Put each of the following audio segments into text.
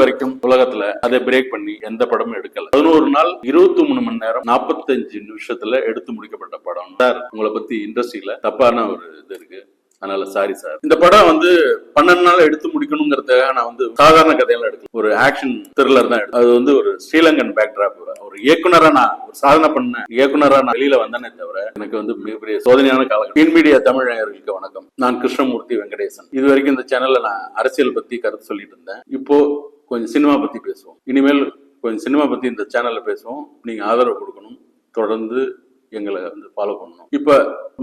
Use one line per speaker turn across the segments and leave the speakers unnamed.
வரைக்கும் உலகத்துல அதை பிரேக் பண்ணி எந்த படமும் எடுக்கல. 11 நாள் 23 மணி நேரம் 45 நிமிஷத்துல எடுத்து முடிக்கப்பட்ட படம் சார். உங்களை பத்தி இண்டஸ்ட்ரியில தப்பான ஒரு இது இருக்கு, அதனால சாரி சார். இந்த படம் வந்து 12 நாள் எடுத்து முடிக்கணுங்கிறதுக்காக நான் வந்து சாதாரண கதையெல்லாம் எடுக்கல, ஒரு ஆக்ஷன் த்ரில்லர் தான். அது வந்து ஒரு ஸ்ரீலங்கன் பேக்ட்ராப். ஒரு இயக்குனரா நான் ஒரு சாதனை பண்ண இயக்குனரா நான் வெளியில வந்தேனே தவிர எனக்கு வந்து மிகப்பெரிய சோதனையான காலம். பின் மீடியா தமிழ் நேயர்களுக்கு வணக்கம். நான் கிருஷ்ணமூர்த்தி வெங்கடேசன். இது வரைக்கும் இந்த சேனல்ல நான் அரசியல் பத்தி கருத்து சொல்லிட்டு இருந்தேன். இப்போ கொஞ்சம் சினிமா பத்தி பேசுவோம். இனிமேல் கொஞ்சம் சினிமா பத்தி இந்த சேனல்ல பேசுவோம். நீங்க ஆதரவு கொடுக்கணும், தொடர்ந்து எங்களை வந்து ஃபாலோ பண்ணணும். இப்ப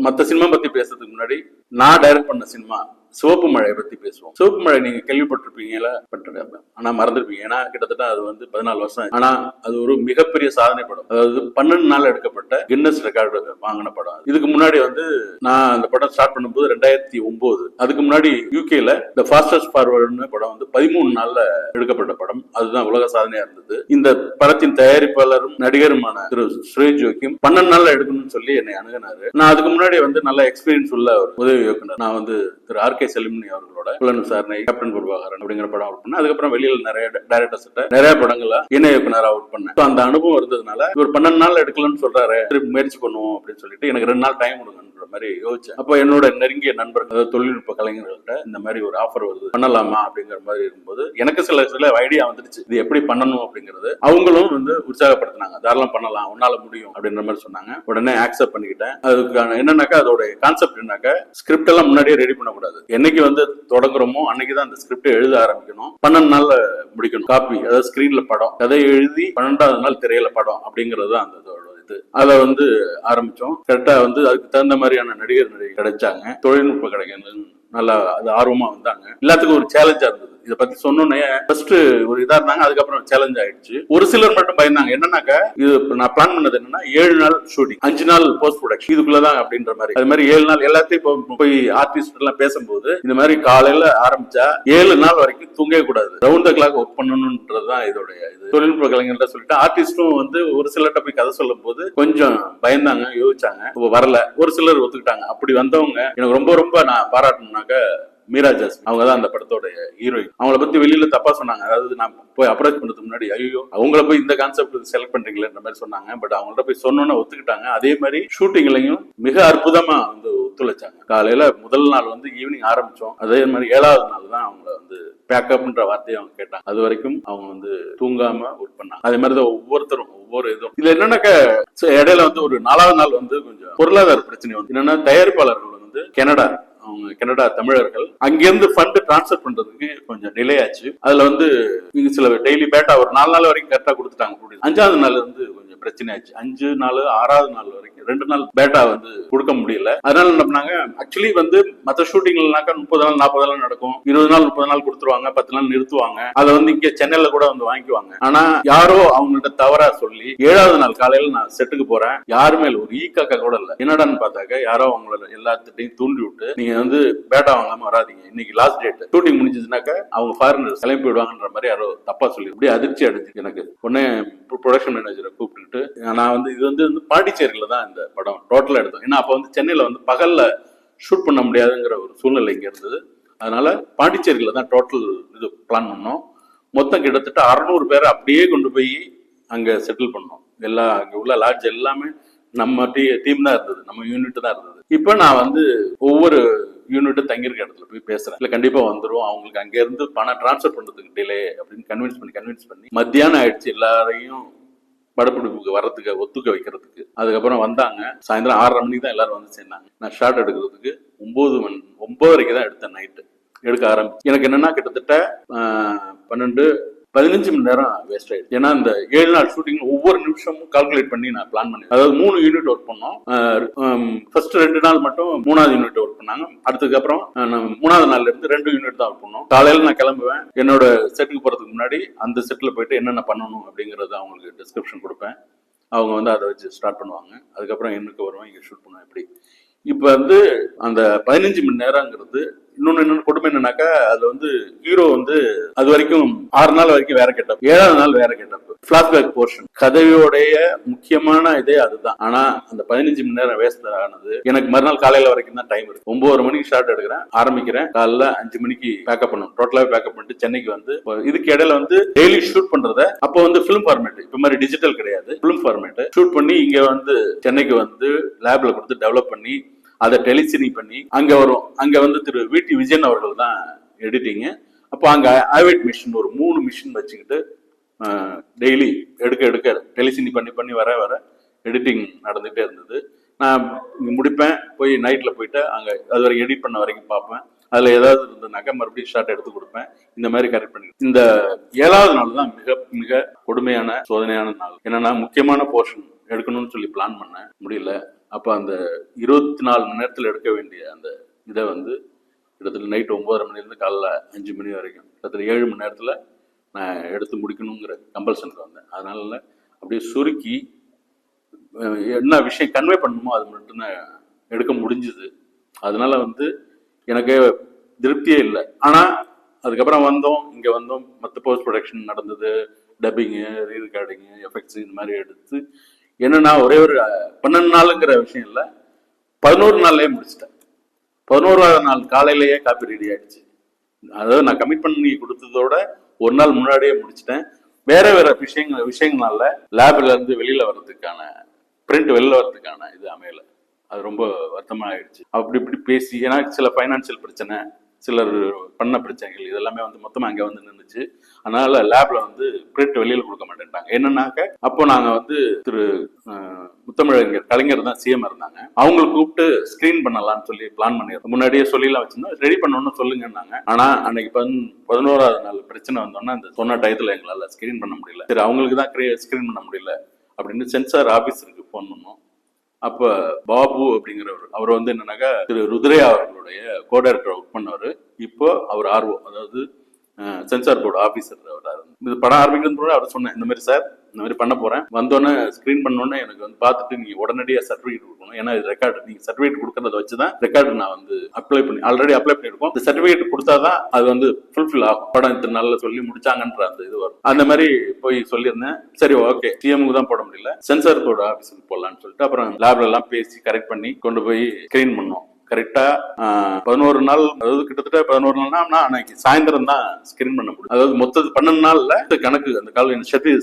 மத்த சினிமா பத்தி பேசுறதுக்கு முன்னாடி நான் டைரக்ட் பண்ண சினிமா சிவப்பு மழையை பத்தி பேசுவோம். சிவப்பு மழை நீங்க கேள்விப்பட்டிருப்பீங்களா? ஆனா மறந்துருப்பீங்க, ஏன்னா கிட்டத்தட்ட அது வந்து 14 வருஷம். ஆனா அது ஒரு மிகப்பெரிய சாதனை படம். அதாவது 12 நாள் எடுக்கப்பட்ட கின்னஸ் ரெக்கார்டு வாங்கின படம். இதுக்கு முன்னாடி வந்து நான் அந்த படம் ஸ்டார்ட் பண்ணும்போது 2009. அதுக்கு முன்னாடி யூகேல த ஃபாஸ்டஸ்ட் ஃபார்வர்டுன்னு படம் வந்து 13 நாள்ல எடுக்கப்பட்ட படம். அதுதான் உலக சாதனையா இருந்தது. இந்த படத்தின் தயாரிப்பாளரும் நடிகருமான திரு சுரேஷ் ஜோக்கியம் 12 நாள்ல எடுக்கணும்னு சொல்லி என்னை அணுகினாரு. நான் அதுக்கு முன்னாடி வந்து நல்ல எக்ஸ்பீரியன்ஸ் உள்ள ஒரு உதவி இயக்குனர். நான் வந்து திரு ஆர் கே செலிமணி அவர்களோட புலன் விசாரணை, கேப்டன் பிரபாகரன் அப்படிங்கிற படம் ஒர்க் பண்ணேன். அதுக்கப்புறம் வெளியில நிறைய டைரக்டர்ஸ் நிறைய படங்கள இணை இயக்குனரா ஒர்க் பண்ணேன். அந்த அனுபவம் இருந்ததுனால இவர் 12 நாள் எடுக்கலன்னு சொல்றாரு, திருப்பி முயற்சி பண்ணுவோம் அப்படின்னு சொல்லிட்டு எனக்கு 2 நாள் டைம் கொடுங்க மாதிரி யோசிச்சேன். அப்ப என்னோட நெருங்கிய நண்பர்கள், அதாவது தொழில்நுட்ப கலைஞர்கள்ட்ட இந்த மாதிரி ஒரு ஆஃபர் வருது, பண்ணலாமா அப்படிங்கிற மாதிரி இருக்கும்போது எனக்கு சில ஐடியா வந்துருச்சு, இது எப்படி பண்ணணும் அப்படிங்கிறது. அவங்களும் வந்து உற்சாகப்படுத்தினாங்க, தாராளம் பண்ணலாம், உன்னால முடியும் அப்படின்ற மாதிரி சொன்னாங்க. உடனே ஆக்செப்ட் பண்ணிக்கிட்டேன். அதுக்கான என்னன்னாக்கா அதோட கான்செப்ட் என்னக்கா, ஸ்கிரிப்ட் எல்லாம் முன்னாடியே ரெடி பண்ணக்கூடாது. என்னைக்கு வந்து தொடங்குறோமோ அன்னைக்குதான் அந்த ஸ்கிரிப்ட் எழுத ஆரம்பிக்கணும். 12 நாள்ல முடிக்கணும். காப்பி, அதாவது ஸ்கிரீன்ல படம், கதையை எழுதி 12வது நாள் திரையில படம் அப்படிங்கிறது அந்த அதை வந்து ஆரம்பிச்சோம். கரெக்டா வந்து அதுக்கு தகுந்த மாதிரியான நடிகர் கிடைச்சாங்க. தொழில்நுட்ப கலைஞர்கள் நல்லா அது ஆர்வமா வந்தாங்க. எல்லாத்துக்கும் ஒரு சேலஞ்சா இருந்தது. இதை பத்தி சொன்னோன்னே ஃபர்ஸ்ட் ஒரு இதா இருந்தாங்க, அதுக்கப்புறம் சேலஞ்ச் ஆயிடுச்சு. ஒரு சிலர் மட்டும் பயந்தாங்க. என்னன்னாக்கா, இது நான் பிளான் பண்ணது என்னன்னா 7 நாள் ஷூட்டிங், 5 நாள் போஸ்ட் ப்ரொடக்ஷன், இதுக்குள்ளதான் அப்படின்ற மாதிரி. அது மாதிரி 7 நாள் எல்லாத்தையும் போய் ஆர்டிஸ்ட் எல்லாம் பேசும்போது இந்த மாதிரி காலையில ஆரம்பிச்சா 7 நாள் வரைக்கும் தூங்கவே கூடாது, ரவுண்ட் த கிளாக் ஒர்க் பண்ணணும்ன்றதுதான் இதோடைய இது. தொழில்நுட்ப கலைஞர்கிட்ட சொல்லிட்டு ஆர்டிஸ்டும் வந்து ஒரு சிலர்கிட்ட போய் கதை சொல்லும் போது கொஞ்சம் பயந்தாங்க, யோசிச்சாங்க, வரல. ஒரு சிலர் ஒத்துக்கிட்டாங்க. அப்படி வந்தவங்க எனக்கு ரொம்ப ரொம்ப நான் பாராட்டணும்னாக்க மீரா ஜாஸ்மின், அவங்க தான் அந்த படத்தோட ஹீரோயின். அவங்கள பத்தி வெளியில தப்பா சொன்னாங்க. அதாவது நான் போய் அப்ரோச் பண்ணதுக்கு முன்னாடி ஐயோ அவங்கள போய் இந்த கான்செப்ட் செலக்ட் பண்றீங்களேன்ற மாதிரி சொன்னாங்க. பட் அவங்கள்ட்ட போய் சொன்னோன்னு ஒத்துக்கிட்டாங்க. அதே மாதிரி ஷூட்டிங்லையும் மிக அற்புதமா வந்து ஒத்துழைச்சாங்க. காலையில முதல் நாள் வந்து ஈவினிங் ஆரம்பிச்சோம். அதே மாதிரி 7வது நாள் தான் அவங்கள வந்து பேக்கப்ன்ற வார்த்தையை அவங்க கேட்டாங்க. அது வரைக்கும் அவங்க வந்து தூங்காம ஒர்க் பண்ணாங்க. அதே மாதிரிதான் ஒவ்வொருத்தரும் ஒவ்வொரு இதுவும். இதுல என்னன்னாக்க இடையில வந்து ஒரு 4வது நாள் வந்து கொஞ்சம் பொருளாதார பிரச்சனை வந்து என்னன்னா, தயாரிப்பாளர்கள் வந்து அவங்க கனடா தமிழர்கள் அங்கிருந்து ஃபண்ட் டிரான்ஸ்பர் பண்றதுக்கு கொஞ்சம் டிலே ஆச்சு. அதுல வந்து சில டெய்லி பேட்டா ஒரு 4 நாள் வரைக்கும் கரெக்டா கொடுத்துட்டாங்க. 5வது நாள் வந்து கொஞ்சம் பிரச்சனை ஆச்சு. 5 நாள் 6வது நாள் வரைக்கும் 2 நாள் பேட்டா வந்து கொடுக்க முடியல. அதனால என்ன பண்ணாங்க, ஆக்சுவலி வந்து மற்ற ஷூட்டிங்லனாக்கா 30 நாள் 40 நாள் நடக்கும், 20 நாள் 30 நாள் கொடுத்துருவாங்க, 10 நாள் நிறுத்துவாங்க. அதை வந்து இங்க சென்னையில கூட வந்து வாங்கிக்குவாங்க. ஆனா யாரோ அவங்கள்ட்ட தவறா சொல்லி 7வது நாள் காலையில நான் செட்டுக்கு போறேன், யாருமே ஒரு ஈக்காக்க கூட இல்ல. என்னடான்னு பார்த்தாக்க யாரோ அவங்களோட எல்லாத்தையும் தூண்டி விட்டு, நீங்க வந்து பேட்டா வாங்காம வராதீங்க, இன்னைக்கு லாஸ்ட் டேட், ஷூட்டிங் முடிஞ்சதுனாக்க அவங்க ஃபாரினர் கிளம்பி போயிடுவாங்கன்ற மாதிரி யாரோ தப்பா சொல்லி இப்படி அதிர்ச்சி அடைஞ்சு எனக்கு உடனே ப்ரொடக்ஷன் மேனேஜரை கூப்பிட்டுட்டு, நான் வந்து இது வந்து பாண்டிச்சேரியில தான் இந்த படம் டோட்டலா எடுத்தோம். ஏன்னா அப்ப வந்து சென்னையில வந்து பகல்ல ஷூட் பண்ண முடியாதுங்கிற ஒரு சூழ்நிலை இங்க இருந்தது. அதனால பாண்டிச்சேரியில தான் டோட்டல் இது பிளான் பண்ணோம். மொத்தம் கிட்டத்தட்ட 600 பேரை அப்படியே கொண்டு போய் அங்க செட்டில் பண்ணோம். அங்க உள்ள லாட்ஜ் எல்லாமே நம்ம டீம் தான் இருந்தது, நம்ம யூனிட் தான் இருந்தது. இப்ப நான் வந்து ஒவ்வொரு யூனிட்டும் தங்கியிருக்க இடத்துல போய் பேசுறேன், இல்ல கண்டிப்பா வந்துடும், அவங்களுக்கு அங்க இருந்து பணம் டிரான்ஸ்பர் பண்றதுக்கு டிலே அப்படின்னு கன்வின்ஸ் பண்ணி மத்தியானம் ஆயிடுச்சு. எல்லாரையும் படப்பிடிப்புக்கு வர்றதுக்கு ஒத்துக்க வைக்கிறதுக்கு. அதுக்கப்புறம் வந்தாங்க. சாயந்தரம் 6:30 மணிக்கு தான் எல்லாரும் வந்து சேர்ந்தாங்க. நான் ஷார்ட் எடுக்கிறதுக்கு 9:30 தான் எடுத்தேன். நைட்டு எடுக்க ஆரம்பிச்சு எனக்கு என்னன்னா கிட்டத்தட்ட 12-15 மணி நேரம் வேஸ்ட் ஆயிடுச்சு. ஏன்னா இந்த 7 நாள் ஷூட்டிங் ஒவ்வொரு நிமிஷமும் கால்குலேட் பண்ணி நான் பிளான் பண்ணேன். அதாவது 3 யூனிட் ஒர்க் பண்ணோம். ஃபர்ஸ்ட் 2 நாள் மட்டும் 3வது யூனிட் ஒர்க் பண்ணாங்க. அடுத்ததுக்கப்புறம் 3வது நாள்ல இருந்து 2 யூனிட் தான் ஒர்க் பண்ணோம். காலையில நான் கிளம்புவேன், என்னோட செட்டுக்கு போறதுக்கு முன்னாடி அந்த செட்ல போயிட்டு என்னென்ன பண்ணணும் அப்படிங்கறது அவங்களுக்கு டிஸ்கிரிப்ஷன் கொடுப்பேன். அவங்க வந்து அதை வச்சு ஸ்டார்ட் பண்ணுவாங்க. அதுக்கப்புறம் எனக்கு வருவேன், இங்க ஷூட் பண்ணுவேன். இப்படி இப்ப வந்து அந்த 15 மணி நேரங்கிறது இன்னொன்னு கொடுமை என்னன்னாக்கா அதுல வந்து ஹீரோ வந்து அது வரைக்கும் 6 நாள் வரைக்கும் வேற கெட்டப், 7வது நாள் வேற கெட்டப். பிளாஷ்பேக் போர்ஷன் கதையோடைய முக்கியமான இதே அதுதான். ஆனா அந்த 15 மணி நேரம் வேஸ்ட் ஆனது. எனக்கு மறுநாள் காலையில வரைக்கும் தான் டைம் இருக்கு. 9 மணிக்கு ஷார்ட் எடுக்கிறேன், ஆரம்பிக்கிறேன், காலைல 5 மணிக்கு பேக்கப் பண்ணும், டோட்டலாவே பேக்கப் பண்ணிட்டு சென்னைக்கு வந்து இதுக்கு இடையில வந்து டெய்லி ஷூட் பண்றத அப்போ வந்து பிலிம் ஃபார்மேட், இப்ப மாதிரி டிஜிட்டல் கிடையாது, பிலிம் ஃபார்மேட் ஷூட் பண்ணி இங்க வந்து சென்னைக்கு வந்து லேப்ல கொடுத்து டெவலப் பண்ணி அதை டெலிசினி பண்ணி அங்க வரும். அங்க வந்து திரு வி.டி. விஜயன் அவர்கள் தான் எடிட்டிங். அப்போ அங்க ஆவிட் மிஷின் ஒரு 3 மிஷின் வச்சுக்கிட்டு டெய்லி எடுக்க டெலிசினி பண்ணி வர எடிட்டிங் நடந்துகிட்டே இருந்தது. நான் முடிப்பேன், போய் நைட்ல போயிட்டு அங்க அது வரை எடிட் பண்ண வரைக்கும் பார்ப்பேன். அதுல ஏதாவது இருந்ததுனாக்கா மறுபடியும் ஷார்ட் எடுத்து கொடுப்பேன். இந்த மாதிரி கரெக்ட் பண்ணி இந்த 7வது நாள் தான் மிக மிக கொடுமையான சோதனையான நாள். என்னன்னா முக்கியமான போர்ஷன் எடுக்கணும்னு சொல்லி பிளான் பண்ண முடியல. அப்ப அந்த 24 மணி நேரத்துல எடுக்க வேண்டிய அந்த இதை வந்து கிட்டத்தட்ட நைட் 9:30 மணிலேருந்து காலைல 5 மணி வரைக்கும் கிட்டத்தட்ட 7 மணி நேரத்துல நான் எடுத்து முடிக்கணுங்கிற கம்பல்சனுக்கு வந்தேன். அதனால அப்படியே சுருக்கி என்ன விஷயம் கன்வே பண்ணணுமோ அது மட்டும் தான் எடுக்க முடிஞ்சுது. அதனால வந்து எனக்கு திருப்தியே இல்லை. ஆனா அதுக்கப்புறம் இங்க வந்தோம், மற்ற போஸ்ட் ப்ரொடக்ஷன் நடந்தது, டப்பிங்கு, ரீரெக்கார்டிங்கு, எஃபெக்ட்ஸ் இந்த மாதிரி எடுத்து என்னன்னா ஒரே ஒரு 12 நாளுங்கிற விஷயம் இல்லை, 11 நாள்லயே முடிச்சிட்டேன். 11வது நாள் காலையிலேயே காப்பி ரெடி ஆயிடுச்சு. அதாவது நான் கமிட் பண்ணி கொடுத்ததோட ஒரு நாள் முன்னாடியே முடிச்சிட்டேன். வேற விஷயங்களால லேப்ல இருந்து வெளியில வர்றதுக்கான பிரிண்ட் வெளில வர்றதுக்கான இது அமையல. அது ரொம்ப வருத்தமா ஆயிடுச்சு. அப்படி இப்படி பேசி ஏன்னா சில பைனான்சியல் பிரச்சனை, சிலர் பண்ண பிரச்சனைகள் இதெல்லாமே வந்து மொத்தமா அங்க வந்து நின்றுச்சு. அதனால லேப்ல வந்து பிரிண்ட் வெளியில கொடுக்க மாட்டேன்ட்டாங்க. என்னன்னாக்க அப்போ நாங்க வந்து திரு முத்தமிழறிஞர் கலைஞர் தான் சிஎம் இருந்தாங்க. அவங்களை கூப்பிட்டு ஸ்கிரீன் பண்ணலாம்னு சொல்லி பிளான் பண்ணிருந்தோம். முன்னாடியே சொல்லிலாம் வச்சிருந்தோம், ரெடி பண்ணணும்னு சொல்லுங்கன்னாங்க. ஆனா அன்னைக்கு 11வது நாள் பிரச்சனை வந்தோன்னா அந்த சொன்ன டயத்துல எங்களால ஸ்கிரீன் பண்ண முடியல. சரி அவங்களுக்கு தான் ஸ்கிரீன் பண்ண முடியல அப்படின்னு சென்சார் ஆபீஸருக்கு போன் பண்ணோம். அப்ப பாபு அப்படிங்கிறவர், அவர் வந்து என்னன்னாக்கா திரு ருத்ரையா அவர்களுடைய கோடைரக்டர் ஒர்க் பண்ணவர். இப்போ அவர் ஆர்வோ, அதாவது சென்சார் போர்டு ஆபீசர். அவர் இது படம் ஆரம்பிக்கிறது அவர் சொன்னேன், இந்த மாதிரி சார் இந்த மாதிரி பண்ண போறேன், வந்தோடனே ஸ்கிரீன் பண்ணோன்னே எனக்கு வந்து பார்த்துட்டு நீங்க உடனடியாக சர்டிபிகேட் கொடுக்கணும். ஏன்னா இது ரெக்கார்டு, நீங்க சர்டிபிகேட் கொடுக்கறத வச்சுதான் ரெக்கார்டு நான் வந்து ஆல்ரெடி அப்ளை பண்ணிருக்கோம். இந்த சர்டிபிகேட் கொடுத்தாதான் அது வந்து ஃபுல்ஃபில் ஆகும். படம் இத்தனை நாள்ல சொல்லி முடிச்சாங்கன்ற அந்த இது வரும். அந்த மாதிரி போய் சொல்லியிருந்தேன். சரி ஓகே, சிஎம்க்கு தான் போட முடியல, சென்சார் போர்டு ஆபீஸுக்கு போடலான்னு சொல்லிட்டு அப்புறம் லேப்ல எல்லாம் பேசி கரெக்ட் பண்ணி கொண்டு போய் ஸ்கிரீன் பண்ணோம். கரெக்டா 11 நாள், அதாவது கிட்டத்தட்ட 11 நாள்னா அன்னைக்கு சாயந்தரம் தான் ஸ்கிரீன் பண்ண முடியும். அதாவது மொத்தம் 12 நாள்ல கணக்கு அந்த கால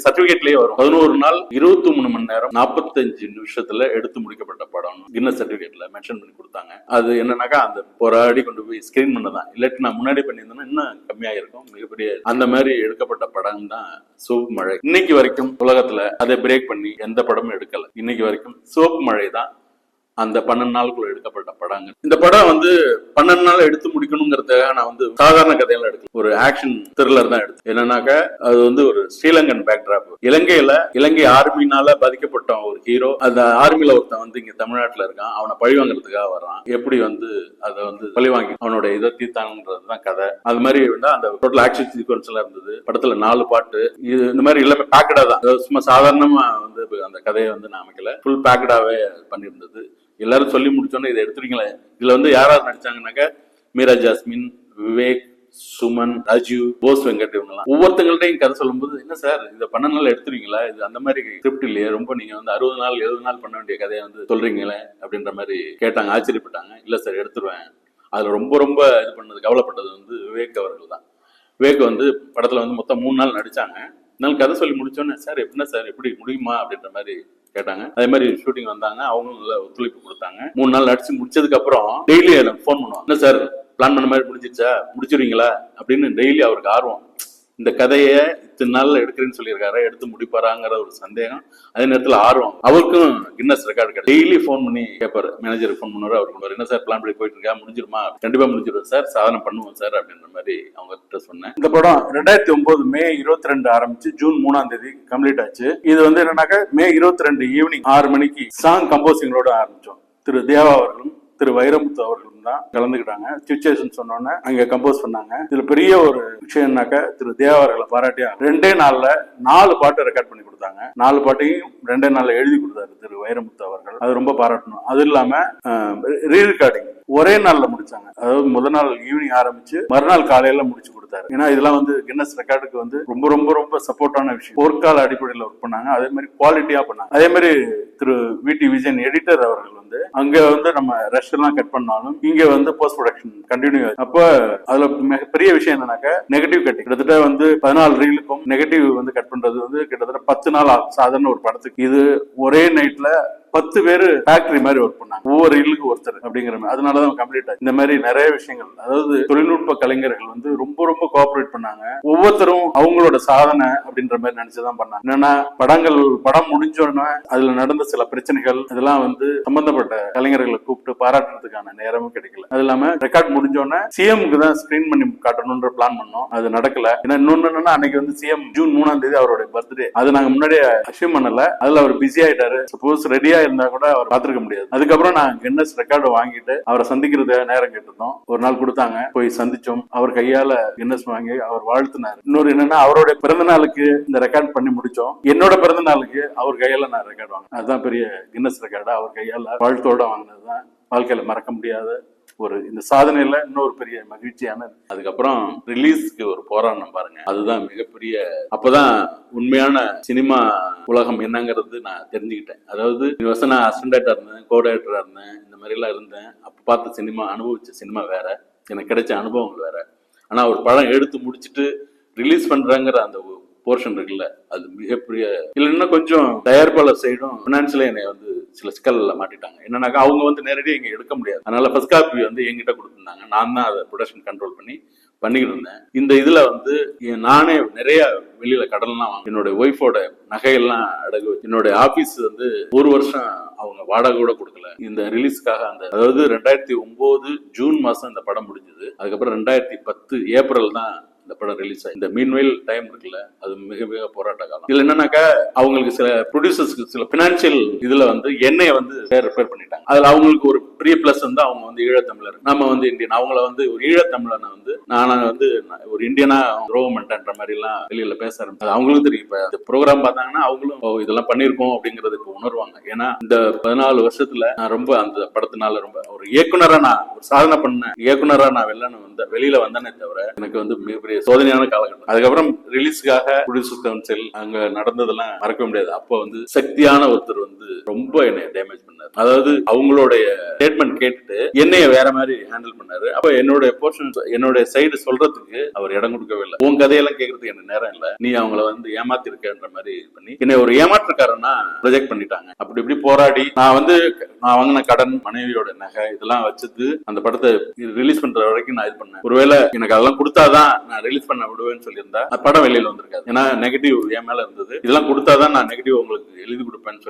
சர்டிபிகேட்லயே வரும். 11 நாள் 23 மணி நேரம் 45 நிமிஷத்துல எடுத்து முடிக்கப்பட்ட படம் கின்னஸ் சர்டிபிகேட்ல மென்ஷன் பண்ணி கொடுத்தாங்க. அது என்னன்னாக்கா அந்த போராடி கொண்டு போய் ஸ்கிரீன் பண்ணதான். இல்லாட்டி நான் முன்னாடி பண்ணியிருந்தேன்னா இன்னும் கம்மியா இருக்கும். மிகப்பெரிய அந்த மாதிரி எடுக்கப்பட்ட படம் தான் சோப்பு மழை. இன்னைக்கு வரைக்கும் உலகத்துல அதை பிரேக் பண்ணி எந்த படமும் எடுக்கல. இன்னைக்கு வரைக்கும் சோப்பு மழை தான் அந்த 12 நாளுக்குள்ள எடுக்கப்பட்ட படங்கள். இந்த படம் வந்து 12 நாள் எடுத்து முடிக்கணுங்கிறதுக்காக நான் வந்து சாதாரண கதையெல்லாம் எடுக்கல, ஒரு ஆக்ஷன் த்ரில்லர் தான் எடுத்து. என்னன்னாக்கா அது வந்து ஒரு ஸ்ரீலங்கன் பேக்டிராப். இலங்கை ஆர்மினால பாதிக்கப்பட்ட ஒரு ஹீரோ, அந்த ஆர்மில ஒருத்தன் வந்து இங்க தமிழ்நாட்டுல இருக்கான், அவனை பழி வாங்குறதுக்காக வர்றான். எப்படி வந்து அதை வந்து பழி வாங்கி அவனோட இதை தீர்த்தாங்கன்றதுதான் கதை. அது மாதிரி அந்த டோட்டல் ஆக்ஷன் சீக்வன்ஸ் எல்லாம் இருந்தது. படத்துல 4 பாட்டு, இது இந்த மாதிரி எல்லாமே பேக்கடா தான், அதாவது சும்மா சாதாரணமா வந்து அந்த கதையை வந்து நான் அமைக்கல, ஃபுல் பேக்கடாவே பண்ணியிருந்தது. எல்லாரும் சொல்லி முடிச்சோன்னே இதை எடுத்துறீங்களே. இதுல வந்து யாராவது நடிச்சாங்கன்னாக்க மீரா ஜாஸ்மின், விவேக், சுமன், ராஜீவ், போஸ் வெங்கட், இவங்கலாம். ஒவ்வொருத்தங்கள்ட்டையும் கதை சொல்லும்போது என்ன சார் இதை 12 நாள் எடுத்துருவீங்களா, இது அந்த மாதிரி ஸ்கிரிப்ட் இல்லையே, ரொம்ப நீங்க வந்து 60 நாள் 70 நாள் பண்ண வேண்டிய கதையை வந்து சொல்றீங்களே அப்படின்ற மாதிரி கேட்டாங்க, ஆச்சரியப்பட்டாங்க. இல்ல சார் எடுத்துருவேன். அதுல ரொம்ப ரொம்ப இது பண்ணது, கவலைப்பட்டது வந்து விவேக் அவர்கள் தான். விவேக் வந்து படத்துல வந்து மொத்தம் 3 நாள் நடிச்சாங்க. இதனால கதை சொல்லி முடிச்சோன்னே சார் எப்படின்னா சார் எப்படி முடியுமா அப்படின்ற மாதிரி கேட்டாங்க. அதே மாதிரி ஷூட்டிங் வந்தாங்க, அவங்களும் நல்ல ஒத்துழைப்பு கொடுத்தாங்க. 3 நாள் நடிச்சு முடிச்சதுக்கு அப்புறம் டெய்லி எனக்கு ஃபோன் பண்ணுவோம், என்ன சார் பிளான் பண்ண மாதிரி முடிச்சிருவீங்களா அப்படின்னு. டெய்லி அவருக்கு ஆர்வம், இந்த கதையை இத்தனை நாள்ல எடுக்கிறேன்னு சொல்லியிருக்காரு, எடுத்து முடிப்பாராங்கிற ஒரு சந்தேகம், அதே நேரத்தில் ஆர்வம். அவருக்கும் கின்னஸ் ரெக்கார்டு கிடையாது. டெய்லி ஃபோன் பண்ணி கேட்பாரு, மேனேஜருக்கு ஃபோன் பண்ணுவாரு. அவருக்கு என்ன சார் பிளான் பண்ணி போயிட்டு இருக்கா, முடிஞ்சிருமா, கண்டிப்பா முடிஞ்சிடும் சார், சாதனை பண்ணுவோம் சார் அப்படின்ற மாதிரி அவங்க கிட்ட சொன்னேன். இந்த படம் 2009 மே 22 ஆரம்பிச்சு ஜூன் 3ஆம் தேதி கம்ப்ளீட் ஆச்சு. இது வந்து என்னன்னாக்கா மே 22 ஈவினிங் 6 மணிக்கு சாங் கம்போசிங்களோட ஆரம்பிச்சோம். திரு தேவா அவர்களும் திரு வைரமுத்து அவர்களும் தான் கலந்துக்கிட்டாங்க. சுச்சுவேஷன் சொன்னோன்னே அங்க கம்போஸ் பண்ணாங்க. இதுல பெரிய ஒரு விஷயம்னாக்க திரு தேவா அவர்களை பாராட்டியா 2 நாள்ல 4 பாட்டு ரெக்கார்ட் பண்ணி கொடுத்தாங்க. 4 பாட்டையும் 2 நாள்ல எழுதி கொடுத்தாரு திரு வைரமுத்து அவர்கள். அது ரொம்ப பாராட்டணும். அது இல்லாம ரீரெக்கார்டிங் ஒரே நாள்ல முடிச்சாங்க. அதாவது முதல் நாள் ஈவினிங் ஆரம்பிச்சு மறுநாள் காலையில முடிச்சு கொடுத்தாரு. ஏன்னா இதெல்லாம் வந்து கின்னஸ் ரெக்கார்டுக்கு வந்து ரொம்ப ரொம்ப ரொம்ப சப்போர்ட்டான விஷயம். போர்க்கால அடிப்படையில் ஒர்க் பண்ணாங்க, அதே மாதிரி குவாலிட்டியா பண்ணாங்க. அதே மாதிரி திரு வி.டி. விஜயன் எடிட்டர் அவர்கள் வந்து அங்க வந்து நம்ம ரஷ் எல்லாம் கட் பண்ணாலும் இங்க வந்து போஸ்ட் ப்ரொடக்ஷன் கண்டினியூ. அப்ப அதுல மிகப்பெரிய விஷயம் என்னன்னாக்க நெகட்டிவ் கட்டிங். கிட்டத்தட்ட வந்து 14 ரீலுக்கும் நெகட்டிவ் வந்து கட் பண்றது வந்து கிட்டத்தட்ட 10 நாள் ஆகும் சாதாரண ஒரு படத்துக்கு. இது ஒரே நைட்ல 10 பேரு ஃபேக்டரி மாதிரி ஒர்க் பண்ணாங்க, ஒவ்வொரு ரீலுக்கு ஒருத்தர் அப்படிங்கிற மாதிரி. அதனாலதான் கம்ப்ளீட் ஆச்சு. இந்த மாதிரி நிறைய விஷயங்கள், அதாவது தொழில்நுட்ப கலைஞர்கள் வந்து ரொம்ப ரொம்ப கோஆபரேட் பண்ணாங்க. ஒவ்வொருத்தரும் அவங்களோட சாதனை அப்படின்ற மாதிரி நினைச்சுதான் பண்ணாங்க. என்னன்னா படம் முடிஞ்சோன்னா அதுல நடந்த சில பிரச்சனைகள் இதெல்லாம் வந்து சம்பந்தப்பட்ட கலைஞர்களை கூப்பிட்டு பாராட்டுறதுக்கான நேரமும் கிடைக்கல. அது இல்லாம ரெக்கார்ட் முடிஞ்சோன்னா சிஎம்க்கு தான் ஸ்கிரீன் பண்ணி காட்டணும்ன்ற பிளான் பண்ணோம், அது நடக்கல. ஏன்னா இன்னொன்னு என்னன்னா அன்னைக்கு வந்து சிஎம் ஜூன் 3ஆம் தேதி அவருடைய பர்த்டே, அது நாங்க முன்னாடியே அச்சீவ் பண்ணல. அதுல அவர் பிஸி ஆயிட்டாரு. சப்போஸ் ரெடியா இருந்தா கூட அவர் பார்த்திருக்க முடியாது. அதுக்கப்புறம் நான் கின்னஸ் ரெக்கார்டு வாங்கிட்டு அவரை சந்திக்கிறது நேரம் கேட்டிருந்தோம். ஒரு நாள் கொடுத்தாங்க, போய் சந்திச்சோம். அவர் கையால கின்னஸ் வாங்கி அவர் வாழ்த்தினார். இன்னொரு என்னன்னா அவருடைய பிறந்த நாளுக்கு இந்த ரெக்கார்ட் பண்ணி முடிச்சோம். என்னோட பிறந்த நாளுக்கு அவர் கையால நான் ரெக்கார்ட் வாங்கினேன். அதுதான் பெரிய கின்னஸ் ரெக்கார்டு. அவர் கையால வாழ்த்தோட வாங்கினதுதான் வாழ்க்கையில மறக்க முடியாத ஒரு இந்த சாதனையில இன்னொரு பெரிய மகிழ்ச்சியானது. அதுக்கப்புறம் ரிலீஸ்க்கு ஒரு போராட்டம் பாருங்க, அதுதான் மிகப்பெரிய. அப்பதான் உண்மையான சினிமா உலகம் என்னங்கிறது நான் தெரிஞ்சுக்கிட்டேன். அதாவது நான் அசிஸ்டன்டா இருந்தேன், கோஆர்டினேட்டரா இருந்தேன், இந்த மாதிரி எல்லாம் இருந்தேன். அப்ப பார்த்த சினிமா, அனுபவிச்ச சினிமா வேற, எனக்கு கிடைச்ச அனுபவங்கள் வேற. ஆனா ஒரு படம் எடுத்து முடிச்சுட்டு ரிலீஸ் பண்றாங்கிற அந்த போர்ஷன் இருக்குல்ல, அது மிகப்பெரிய. இல்லைன்னா கொஞ்சம் தயாரிப்பாளர் சைடும் பினான்சியலா என்னை வந்து சில சிக்கல்ல மாட்டிட்டாங்க. என்னன்னாக்கா அவங்க வந்து நேரடியாக இங்க எடுக்க முடியாது. அதனால ஃபர்ஸ்ட் காப்பி வந்து என்கிட்ட கொடுத்துருந்தாங்க. நான் தான் அதை ப்ரொடக்ஷன் கண்ட்ரோல் பண்ணிக்கிட்டு இருந்தேன். இந்த இதுல வந்து நானே நிறைய வெளியில கடன்லாம் வாங்க, என்னோட ஒய்ஃபோட நகையெல்லாம் அடகு வச்சு, என்னோட ஆபீஸ் வந்து ஒரு வருஷம் அவங்க வாடகை கூட கொடுக்கல இந்த ரிலீஸ்க்காக. அதாவது 2009 ஜூன் மாசம் இந்த படம் முடிஞ்சது. அதுக்கப்புறம் 2010 ஏப்ரல் தான் இந்த படம் ரிலீஸ் ஆகி. இந்த மீன்வெயில் டைம் இருக்குல்ல, அது மிக மிக போராட்ட காலம். இதுல என்னன்னாக்கா அவங்களுக்கு சில ப்ரொடியூசர்ஸ்க்கு சில பினான்சியல் இதுல வந்து எண்ணெயை வந்து ரிப்பேர் பண்ணிட்டாங்க. அதுல அவங்களுக்கு ஒரு பெரிய பிளஸ் வந்து அவங்க வந்து ஈழத்தமிழர், நம்ம வந்து இந்தியன். அவங்கள வந்து ஒரு ஈழத்தமிழனை வந்து நான் வந்து ஒரு இந்தியனா ரோவமெண்ட்ன்ற மாதிரி எல்லாம் வெளியில பேச ஆரம்பிச்சு. அவங்களுக்கு தெரியும். இப்ப இந்த ப்ரோக்ராம் பார்த்தாங்கன்னா அவங்களும் இதெல்லாம் பண்ணிருக்கோம் அப்படிங்கறது இப்ப உணர்வாங்க. ஏன்னா இந்த 14 வருஷத்துல நான் ரொம்ப அந்த படத்தினால ரொம்ப ஒரு இயக்குனரா நான் ஒரு சாதனை பண்ண இயக்குனரா நான் வெளியில வந்தேனே தவிர எனக்கு வந்து மிகப்பெரிய சோதனையான காலகட்டம். அதுக்கப்புறம் ரிலீஸ்க்காக ப்ரொடியூசர் கவுன்சில் அங்க நடந்ததெல்லாம் மறக்க முடியாது. அப்போ வந்து சக்தியான ஒருத்தர் வந்து ரொம்ப என்னை டேமேஜ் பண்ணாரு. அதாவது அவங்களுடைய ஸ்டேட்மெண்ட் கேட்டுட்டு என்னைய வேற மாதிரி ஹேண்டில் பண்ணாரு. அப்ப என்னுடைய போர்ஷன், என்னுடைய சைடு சொல்றதுக்கு அவர் இடம் கொடுக்கவே இல்லை. உன் கதையெல்லாம் கேட்கறதுக்கு எனக்கு நேரம் இல்லை, நீ அவங்கள வந்து ஏமாத்திருக்கன்ற மாதிரி பண்ணி என்னை ஒரு ஏமாற்றுக்காரனா ப்ரொஜெக்ட் பண்ணிட்டாங்க. அப்படி இப்படி போராடி நான் வாங்கின கடன், மனைவியோட நகை இதெல்லாம் வச்சுட்டு அந்த படத்தை ரிலீஸ் பண்ற வரைக்கும் நான் இது பண்ணேன். ஒருவேளை எனக்கு அதெல்லாம் கொடுத்தாதான் நான் ரிலீஸ் பண்ண விடுவேன்னு சொல்லியிருந்தா படம் வெளியில வந்திருக்காது. ஏன்னா நெகட்டிவ் என் மேல இருந்தது. இதெல்லாம் கொடுத்தாதான் நான் நெகட்டிவ் உங்களுக்கு எழுதி கொடுப்பேன்னு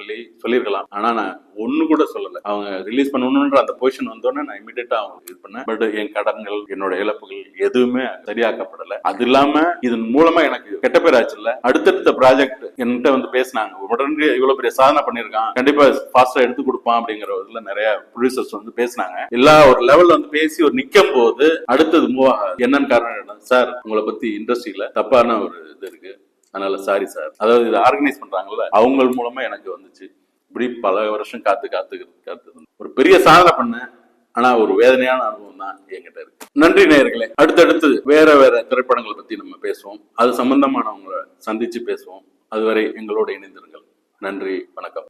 சொல்லியிருக்கலாம். ஆனா நான் ஒண்ணு கூட சொல்லல. அவங்க ரிலீஸ் பண்ணணும்ன்ற அந்த பொசிஷன் வந்தோடனே நான் இமீடியட்டா அவங்க இது பண்ணேன். பட் என் கடன்கள், என்னோட இழப்புகள் எதுவுமே சரியாக்கப்படல. அது இல்லாம இதன் மூலமா எனக்கு கெட்ட பேர் ஆச்சுல்ல. அடுத்தடுத்த ப்ராஜெக்ட் என்கிட்ட வந்து பேசினாங்க, உடனே இவ்வளவு பெரிய சாதனை பண்ணிருக்கான், கண்டிப்பா ஃபாஸ்டா எடுத்து கொடுப்பான் அப்படிங்கிற இதுல நிறைய ப்ரொடியூசர்ஸ் வந்து பேசினாங்க. எல்லா ஒரு லெவல்ல வந்து பேசி ஒரு நிக்கும் போது அடுத்தது மூவ் ஆகாது. என்னன்னு காரணம், சார் உங்களை பத்தி இண்டஸ்ட்ரியில தப்பான ஒரு இது இருக்கு, அதனால சாரி சார். அதாவது இதை ஆர்கனைஸ் பண்றாங்கல்ல, அவங்க மூலமா எனக்கு வந்துச்சு. இப்படி பல வருஷம் காத்து ஒரு பெரிய சாதனை பண்ண. ஆனா ஒரு வேதனையான அனுபவம் தான் என்கிட்ட இருக்கு. நன்றி நேயர்களே. அடுத்தடுத்து வேற திரைப்படங்களை பத்தி நம்ம பேசுவோம். அது சம்பந்தமானவங்களை சந்திச்சு பேசுவோம். அதுவரை எங்களோட இணைந்திருங்கள். நன்றி, வணக்கம்.